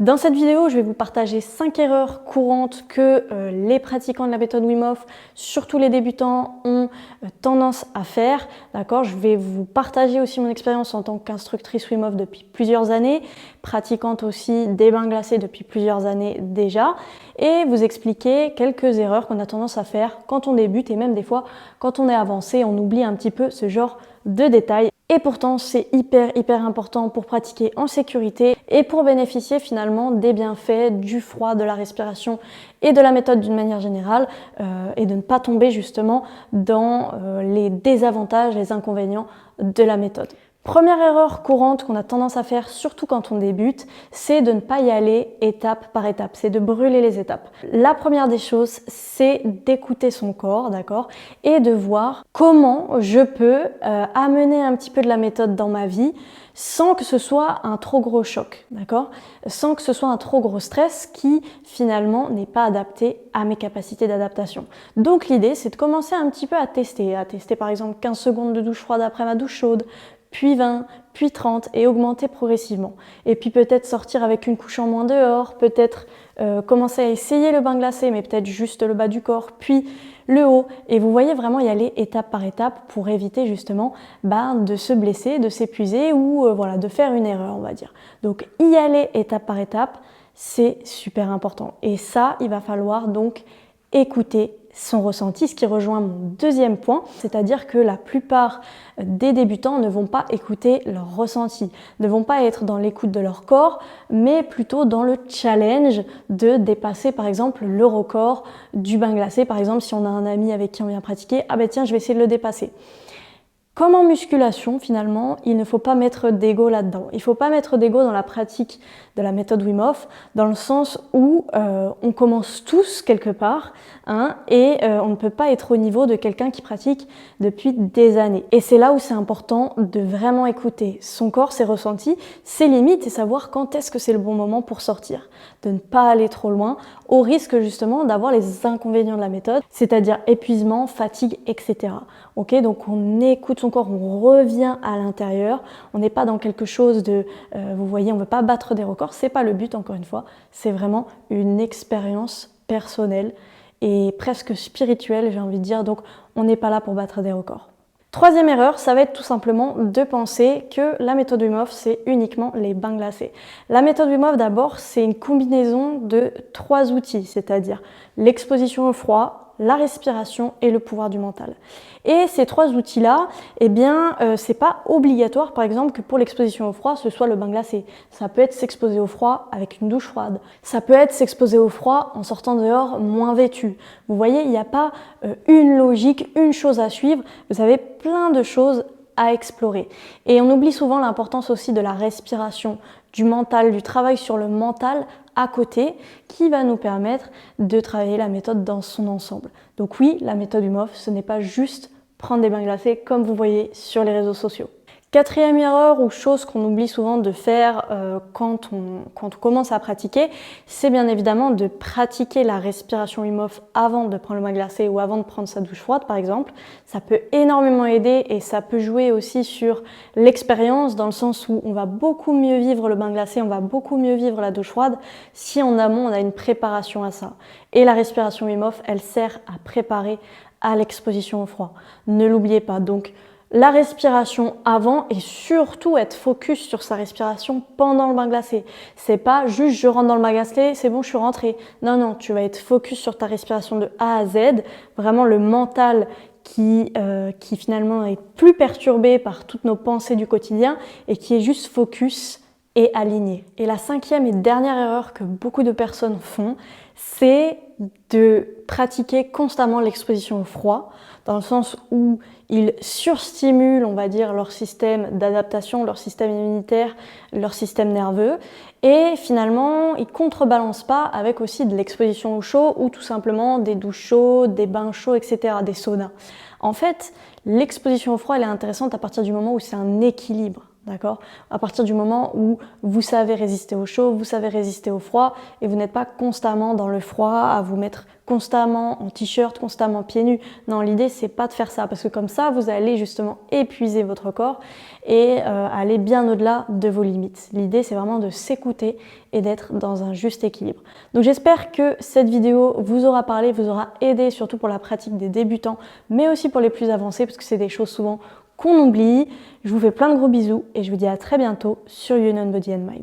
Dans cette vidéo, je vais vous partager 5 erreurs courantes que les pratiquants de la méthode Wim Hof, surtout les débutants, ont tendance à faire. D'accord ? Je vais vous partager aussi mon expérience en tant qu'instructrice Wim Hof depuis plusieurs années, pratiquante aussi des bains glacés depuis plusieurs années déjà, et vous expliquer quelques erreurs qu'on a tendance à faire quand on débute et même des fois quand on est avancé, on oublie un petit peu ce genre de détails. Et pourtant, c'est hyper important pour pratiquer en sécurité et pour bénéficier finalement des bienfaits du froid, de la respiration et de la méthode d'une manière générale et de ne pas tomber justement dans les désavantages, les inconvénients de la méthode. Première erreur courante qu'on a tendance à faire, surtout quand on débute, c'est de ne pas y aller étape par étape, c'est de brûler les étapes. La première des choses, c'est d'écouter son corps, d'accord, et de voir comment je peux amener un petit peu de la méthode dans ma vie sans que ce soit un trop gros choc, d'accord, sans que ce soit un trop gros stress qui finalement n'est pas adapté à mes capacités d'adaptation. Donc l'idée, c'est de commencer un petit peu à tester par exemple 15 secondes de douche froide après ma douche chaude, puis 20, puis 30 et augmenter progressivement. Et puis peut-être sortir avec une couche en moins dehors, peut-être commencer à essayer le bain glacé, mais peut-être juste le bas du corps, puis le haut. Et vous voyez vraiment y aller étape par étape pour éviter justement de se blesser, de s'épuiser ou voilà, de faire une erreur, on va dire. Donc y aller étape par étape, c'est super important. Et ça, il va falloir donc écouter son ressenti, ce qui rejoint mon deuxième point, c'est-à-dire que la plupart des débutants ne vont pas écouter leur ressenti, ne vont pas être dans l'écoute de leur corps, mais plutôt dans le challenge de dépasser par exemple le record du bain glacé. Par exemple, si on a un ami avec qui on vient pratiquer, ah ben tiens, je vais essayer de le dépasser. Comme en musculation, finalement, il ne faut pas mettre d'ego là-dedans. Il ne faut pas mettre d'ego dans la pratique de la méthode Wim Hof, dans le sens où on commence tous quelque part, et on ne peut pas être au niveau de quelqu'un qui pratique depuis des années. Et c'est là où c'est important de vraiment écouter son corps, ses ressentis, ses limites et savoir quand est-ce que c'est le bon moment pour sortir. De ne pas aller trop loin, au risque justement d'avoir les inconvénients de la méthode, c'est-à-dire épuisement, fatigue, etc. Ok, donc on écoute son corps, on revient à l'intérieur, on n'est pas dans quelque chose de, vous voyez, on ne veut pas battre des records, c'est pas le but encore une fois, c'est vraiment une expérience personnelle et presque spirituelle, j'ai envie de dire, donc on n'est pas là pour battre des records. Troisième erreur, ça va être tout simplement de penser que la méthode Wim Hof, c'est uniquement les bains glacés. La méthode Wim Hof, d'abord, c'est une combinaison de 3 outils, c'est-à-dire l'exposition au froid, la respiration et le pouvoir du mental. Et ces 3 outils-là, eh bien, c'est pas obligatoire, par exemple, que pour l'exposition au froid, ce soit le bain glacé. Ça peut être s'exposer au froid avec une douche froide. Ça peut être s'exposer au froid en sortant dehors moins vêtu. Vous voyez, il n'y a pas une logique, une chose à suivre. Vous avez plein de choses à explorer. Et on oublie souvent l'importance aussi de la respiration, du mental, du travail sur le mental à côté qui va nous permettre de travailler la méthode dans son ensemble. Donc oui, la méthode Wim Hof, ce n'est pas juste prendre des bains glacés comme vous voyez sur les réseaux sociaux. Quatrième erreur ou chose qu'on oublie souvent de faire quand on commence à pratiquer, c'est bien évidemment de pratiquer la respiration Wim Hof avant de prendre le bain glacé ou avant de prendre sa douche froide par exemple. Ça peut énormément aider et ça peut jouer aussi sur l'expérience dans le sens où on va beaucoup mieux vivre le bain glacé, on va beaucoup mieux vivre la douche froide si en amont on a une préparation à ça. Et la respiration Wim Hof, elle sert à préparer à l'exposition au froid. Ne l'oubliez pas. Donc, la respiration avant et surtout être focus sur sa respiration pendant le bain glacé. C'est pas juste je rentre dans le bain glacé, c'est bon, je suis rentrée. Non, tu vas être focus sur ta respiration de A à Z, vraiment le mental qui finalement est plus perturbé par toutes nos pensées du quotidien et qui est juste focus et aligné. Et la 5e et dernière erreur que beaucoup de personnes font, c'est de pratiquer constamment l'exposition au froid, dans le sens où ils surstimulent, on va dire, leur système d'adaptation, leur système immunitaire, leur système nerveux, et finalement, ils contrebalancent pas avec aussi de l'exposition au chaud ou tout simplement des douches chaudes, des bains chauds, etc., des saunas. En fait, l'exposition au froid, elle est intéressante à partir du moment où c'est un équilibre. D'accord? À partir du moment où vous savez résister au chaud, vous savez résister au froid et vous n'êtes pas constamment dans le froid à vous mettre constamment en t-shirt, constamment pieds nus. Non, l'idée c'est pas de faire ça parce que comme ça vous allez justement épuiser votre corps et aller bien au-delà de vos limites. L'idée c'est vraiment de s'écouter et d'être dans un juste équilibre. Donc j'espère que cette vidéo vous aura parlé, vous aura aidé surtout pour la pratique des débutants mais aussi pour les plus avancés parce que c'est des choses souvent qu'on oublie. Je vous fais plein de gros bisous et je vous dis à très bientôt sur Union Body and Mind.